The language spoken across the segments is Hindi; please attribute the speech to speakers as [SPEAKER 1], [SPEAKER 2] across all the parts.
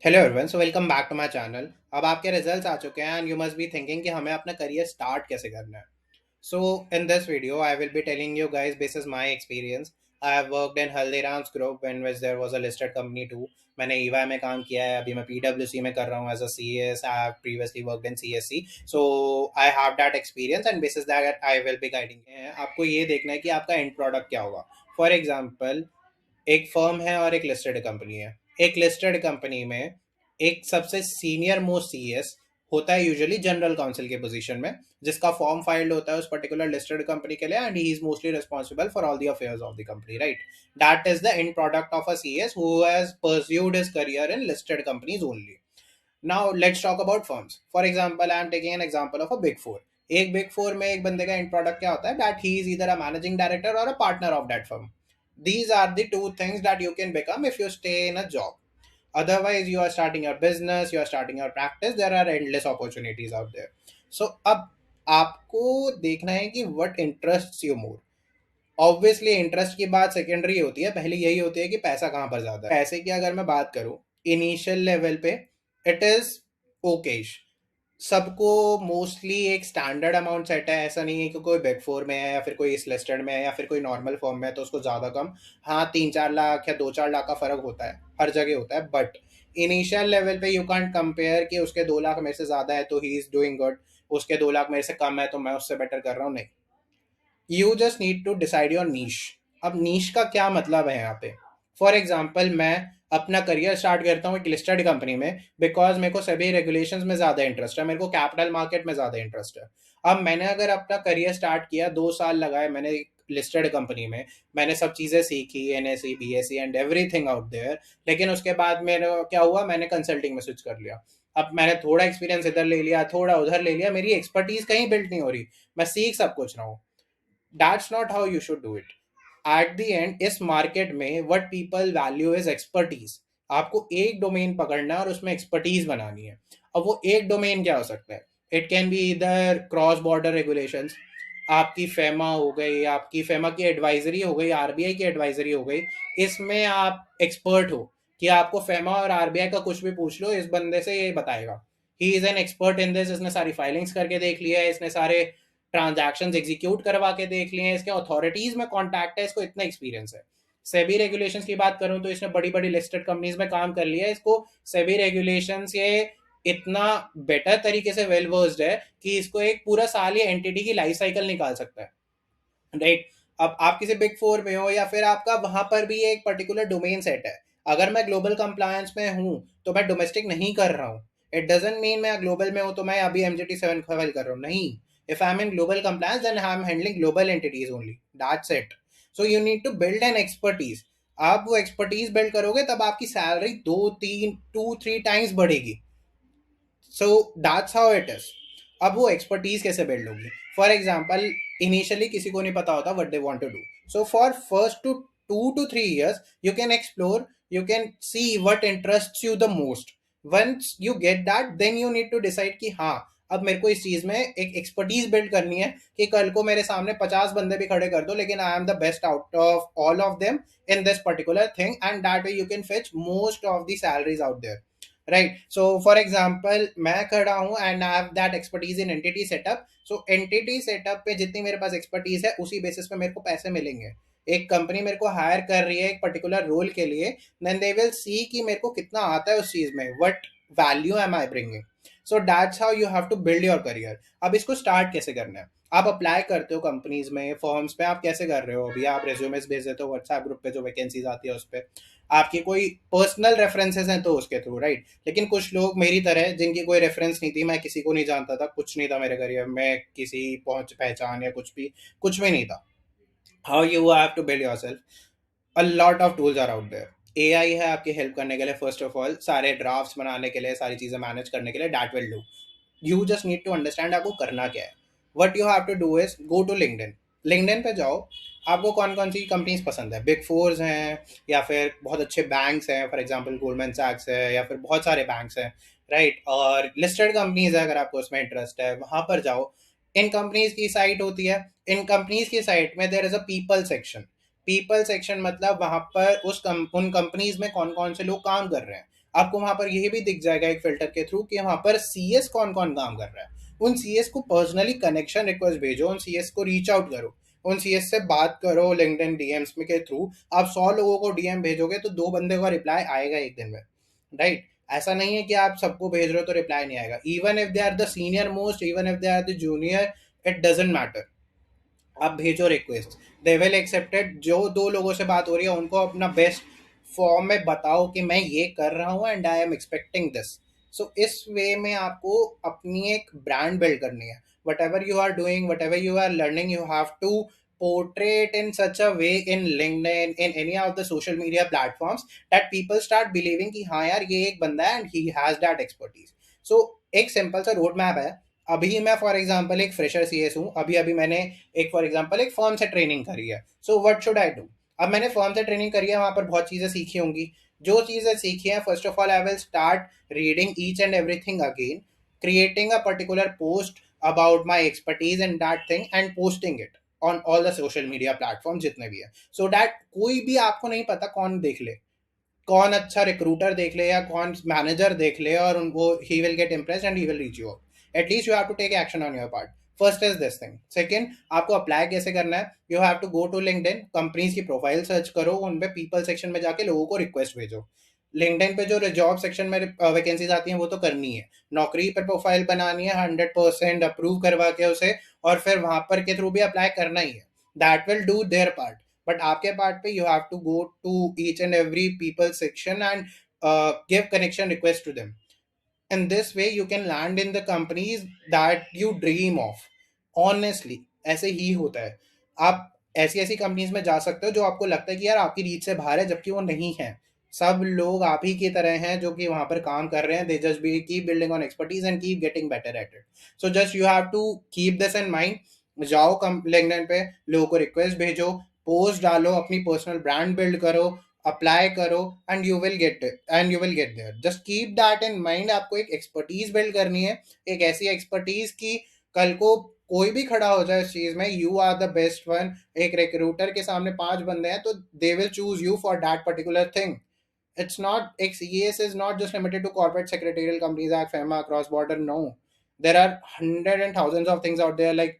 [SPEAKER 1] Hello everyone, so welcome back to my channel. अब आपके रिजल्ट्स आ चुके हैं and you must be thinking कि हमें अपना करियर स्टार्ट कैसे करना है। So in this video I will be telling you guys this is my experience. I have worked in Haldiram's group in which there was a listed company too. मैंने ईवाई में काम किया है, अभी मैं पीडब्ल्यूसी में कर रहा हूँ as a CS. I have previously worked in CSC, so I have that experience and this is that I will be guiding. आपको ये देखना है कि आपका एंड प्रोडक्ट क्या होगा। फॉर एग्जाम्पल, एक फर्म है और एक लिस्टेड कंपनी है। एक लिस्टेड कंपनी में एक सबसे सीनियर मोस्ट सीएस होता है, यूजुअली जनरल काउंसिल के पोजीशन में, जिसका फॉर्म फाइल्ड होता है उस पर्टिकुलर लिस्टेड कंपनी के लिए, and he is mostly responsible for all the affairs of the company, right. That is the end product of a CS who has pursued his career in listed companies only. Now let's talk about firms. For example, I am taking an example of a big four. एक बिग फोर में एक बंदे का एंड प्रोडक्ट क्या होता है? That he is either a managing director और a partner of that firm. These are the two things that you can become if you stay in a job. Otherwise, you are starting your business, you are starting your practice, there are endless opportunities out there. So अब आपको देखना है कि what interests you more. Obviously interest की बात सेकेंडरी होती है, पहली यही होती है कि पैसा कहाँ पर ज़्यादा है। पैसे की अगर मैं बात करूँ इनिशियल लेवल पे, इट इज़ ओकेश। सबको मोस्टली एक स्टैंडर्ड अमाउंट सेट है। ऐसा नहीं है कि कोई बिग फोर में है या फिर कोई इस लिस्टेड में है या फिर कोई नॉर्मल फॉर्म में है तो उसको ज़्यादा कम। हाँ, 3-4 लाख या 2-4 लाख का फ़र्क होता है, हर जगह होता है, बट इनिशियल लेवल पे यू कैंट कंपेयर कि उसके 2 लाख मेरे से ज़्यादा है तो ही इज़ डूइंग गुड, उसके 2 लाख मेरे से कम है तो मैं उससे बेटर कर रहा हूँ। नहीं, you just need to decide your niche. अब नीश का क्या मतलब है यहाँ पे? फॉर एग्जाम्पल, मैं अपना करियर स्टार्ट करता हूँ एक लिस्टेड कंपनी में बिकॉज मेरे को सभी रेगुलेशंस में ज़्यादा इंटरेस्ट है, मेरे को कैपिटल मार्केट में ज़्यादा इंटरेस्ट है। अब मैंने अगर अपना करियर स्टार्ट किया, 2 साल लगाए मैंने लिस्टेड कंपनी में, मैंने सब चीज़ें सीखी, NSC BSC and everything out there. लेकिन उसके बाद मेरे क्या हुआ, मैंने कंसल्टिंग में स्विच कर लिया। अब मैंने थोड़ा एक्सपीरियंस इधर ले लिया, थोड़ा उधर ले लिया, मेरी एक्सपर्टीज कहीं बिल्ड नहीं हो रही, मैं सीख सब कुछ रहा हूँ। That's not how you should do it. At the end इस मार्केट में what people value is expertise. आपको एक डोमेन पकड़ना है और उसमें एक्सपर्टीज बनानी है। अब वो एक डोमेन क्या हो सकता है? इट कैन बी इधर क्रॉस बॉर्डर रेगुलेशंस, आपकी फेमा हो गई, आपकी फेमा की एडवाइजरी हो गई, आरबीआई की एडवाइजरी हो गई। इसमें आप एक्सपर्ट हो कि आपको फेमा और आरबीआई का कुछ भी पूछ लो, इस बंदे से ये बताएगा। He is an expert in this, इसने सारी फाइलिंग्स करके देख लिया है, इसने सारे ट्रांजैक्शंस एग्जीक्यूट करवा के देख लिए हैं, इसके अथॉरिटीज में कॉन्टैक्ट है, इसको इतना एक्सपीरियंस है। सेबी रेगुलेशंस की बात करूं तो इसने बड़ी बड़ी लिस्टेड कंपनीज में काम कर लिया है, इसको सेबी रेगुलेशंस ये इतना बेटर तरीके से वेल वर्स्ड है कि इसको एक पूरा साल ये एंटिटी की लाइफ साइकिल निकाल सकता है, राइट। अब आप किसी बिग फोर में हो या फिर आपका वहां पर भी एक पर्टिकुलर डोमेन सेट है। अगर मैं ग्लोबल कंप्लायंस में हूँ तो मैं डोमेस्टिक नहीं कर रहा हूँ। इट डजेंट मीन मैं ग्लोबल में हूँ तो मैं अभी MJT 7 फाइल कर रहा हूँ, नहीं। If I am in global compliance then I am handling global entities only, that's it. So you need to build an expertise. आप वो एक्सपर्टीज बिल्ड करोगे तब आपकी सैलरी 2-3 2-3 टाइम्स बढ़ेगी। सो दैट्स हाउ इट इज। अब वो एक्सपर्टीज कैसे बिल्ड होगी? फॉर एग्जाम्पल, इनिशियली किसी को नहीं पता होता what they want to do, so for first two 2 to 3 years you can explore, you can see what interests you the most. Once you get that, then you need to decide कि हाँ, अब मेरे को इस चीज में एक एक्सपर्टीज बिल्ड करनी है कि कल को मेरे सामने 50 बंदे भी खड़े कर दो लेकिन I am the best out of all of them in this particular thing, and that way you can fetch most of the salaries out there, right. So for example, मैं खड़ा हूँ and I have that expertise in entity setup. So entity setup पे जितनी मेरे पास एक्सपर्टीज है उसी बेसिस पे मेरे को पैसे मिलेंगे। एक कंपनी मेरे को हायर कर रही है एक पर्टिकुलर रोल के लिए, देन दे विल सी कि मेरे को कितना आता है उस चीज में, what value am I bringing. So that's how you have to build your career. अब इसको स्टार्ट कैसे करना है? आप अप्लाई करते हो कंपनीज में, फॉर्म्स पे, आप कैसे कर रहे हो? अभी आप रेज्यूमेस भेज देते हो व्हाट्सएप ग्रुप पे, जो वैकेंसीज आती है उस पर आपकी कोई पर्सनल रेफरेंसेस हैं तो उसके थ्रू, राइट। लेकिन कुछ लोग मेरी तरह जिनकी कोई रेफरेंस नहीं थी, मैं किसी को नहीं जानता था, कुछ नहीं था मेरे करियर में, किसी पहुंच पहचान या कुछ भी नहीं था। How you have to build yourself? A lot of tools are out there. AI है आपकी हेल्प करने के लिए, फर्स्ट ऑफ ऑल सारे ड्राफ्ट्स बनाने के लिए, सारी चीजें मैनेज करने के लिए, that will do. You just need to understand आपको करना क्या है। What you have to do is go to LinkedIn. LinkedIn पे जाओ, आपको कौन कौन सी कंपनीज पसंद है? बिग फोर्स हैं या फिर बहुत अच्छे बैंक्स हैं, फॉर एग्जांपल गोल्डमैन सैक्स है या फिर बहुत सारे बैंक्स हैं, राइट। और लिस्टेड कंपनीज है, अगर आपको उसमें इंटरेस्ट है वहां पर जाओ। इन कंपनीज की साइट होती है, इन कंपनीज की साइट में there is a people section. People section मतलब वहां पर उन कंपनीज में कौन कौन से लोग काम कर रहे हैं। आपको वहां पर यही भी दिख जाएगा एक फिल्टर के थ्रू कि वहां पर सीएस कौन कौन काम कर रहा है। उन सीएस को पर्सनली कनेक्शन रिक्वेस्ट भेजो, उन सीएस को रीच आउट करो, उन सीएस से बात करो लिंक्डइन डीएम्स में के थ्रू। आप 100 लोगों को डीएम भेजोगे तो 2 बंदे का रिप्लाई आएगा एक दिन में, राइट? ऐसा नहीं है कि आप सबको भेज रहे हो तो रिप्लाई नहीं आएगा। Even if they are the senior most, even if they are the junior, it doesn't matter. आप भेजो रिक्वेस्ट, दे विल एक्सेप्टेड। जो 2 लोगों से बात हो रही है उनको अपना बेस्ट फॉर्म में बताओ कि मैं ये कर रहा हूँ and I am expecting this. So इस वे में आपको अपनी एक ब्रांड बिल्ड करनी है। Whatever you are doing, whatever you are learning, you have to portray it in such a way in LinkedIn, in any of the social media platforms, that people start believing कि हाँ यार ये एक बंदा है and he has that expertise. So एक सिंपल सा रोड मैप है। अभी मैं फॉर एग्जांपल एक फ्रेशर सीएस हूँ, अभी अभी मैंने एक फॉर एग्जांपल एक फर्म से ट्रेनिंग करी है। So what should I do? अब मैंने फर्म से ट्रेनिंग करी है, वहां पर बहुत चीजें सीखी होंगी। जो चीजें सीखी हैं, first of all I will start reading each and everything again, creating a particular post about my expertise in that thing and posting it on all the social media platform जितने भी है, सो दैट कोई भी, आपको नहीं पता कौन देख ले, कौन अच्छा रिक्रूटर देख ले या कौन मैनेजर देख ले, और उनको he will get impress and he will reach you out. At least you have to take action on your part. First is this thing. Second, आपको अप्लाई कैसे करना है? You have to go to LinkedIn, companies की प्रोफाइल सर्च करो, उनपे पीपल सेक्शन में जाके लोगों को रिक्वेस्ट भेजो। लिंक्डइन पे जो जॉब सेक्शन में वैकेंसीज आती हैं वो तो करनी है। नौकरी पर प्रोफाइल बनानी है, 100% अप्रूव करवा के उसे, और फिर वहां पर के थ्रू भी अप्लाई करना ही है। That will do their part. But आपके पार्ट पे you have to go to each and every people section and give connection request to them. In this way you can land in the companies that you dream of. Honestly ऐसे ही होता है। आप ऐसी ऐसी कंपनीज में जा सकते हो जो आपको लगता है कि यार आपकी रीच से बाहर है, जबकि वो नहीं है। सब लोग आप ही की तरह हैं जो कि वहां पर काम कर रहे हैं। They just be keep building on expertise and keep getting better at it. So just you have to keep this in mind. जाओ कम लिंक्डइन पे, लोगों को रिक्वेस्ट भेजो, पोस्ट डालो, अपनी पर्सनल ब्रांड बिल्ड करो, अप्लाई करो, and you will get there. Just keep that in mind. आपको एक एक्सपर्टीज बिल्ड करनी है, एक ऐसी एक्सपर्टीज की कल को कोई भी खड़ा हो जाए इस चीज में, you are the best one. एक रिक्रूटर के सामने 5 बंदे हैं तो they will choose you for that particular thing. It's not, CES is not just limited to corporate secretarial companies like FEMA, cross border. No, there are hundreds and thousands of things out there like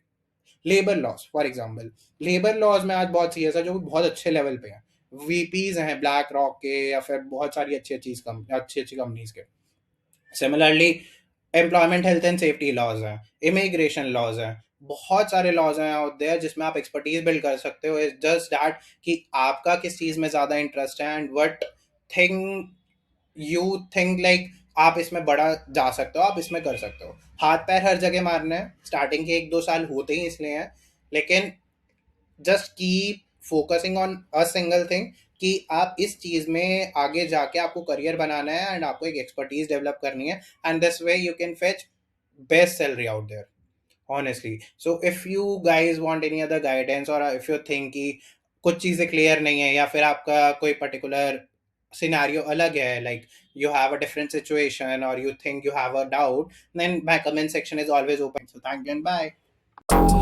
[SPEAKER 1] labour laws for example. Labour laws में आज बहुत सी है जो बहुत अच्छे लेवल पे हैं, वीपीज हैं ब्लैक रॉक के या फिर बहुत सारी अच्छी अच्छी कंपनीज के। Similarly employment health and safety laws हैं, इमिग्रेशन लॉज हैं, बहुत सारे लॉज हैं आउट देयर जिसमें आप एक्सपर्टीज बिल्ड कर सकते हो। इट्स जस्ट दैट कि आपका किस चीज में ज्यादा इंटरेस्ट है and what thing you think like आप इसमें बड़ा जा सकते हो, आप इसमें कर सकते हो। हाथ पैर हर जगह मारने हैं, स्टार्टिंग के 1-2 साल होते ही इसलिए हैं, लेकिन just keep focusing on a single thing कि आप इस चीज में आगे जाके आपको करियर बनाना है एंड आपको एक एक्सपर्टीज डेवलप करनी है, and this way you can fetch best salary out there honestly. So if you guys want any other guidance, or if you think कि कुछ चीज़ें क्लियर नहीं है या फिर आपका कोई पर्टिकुलर सिनेरियो अलग है, like you have a different situation or you think you have a doubt, then my comment section is always open. So thank you and bye.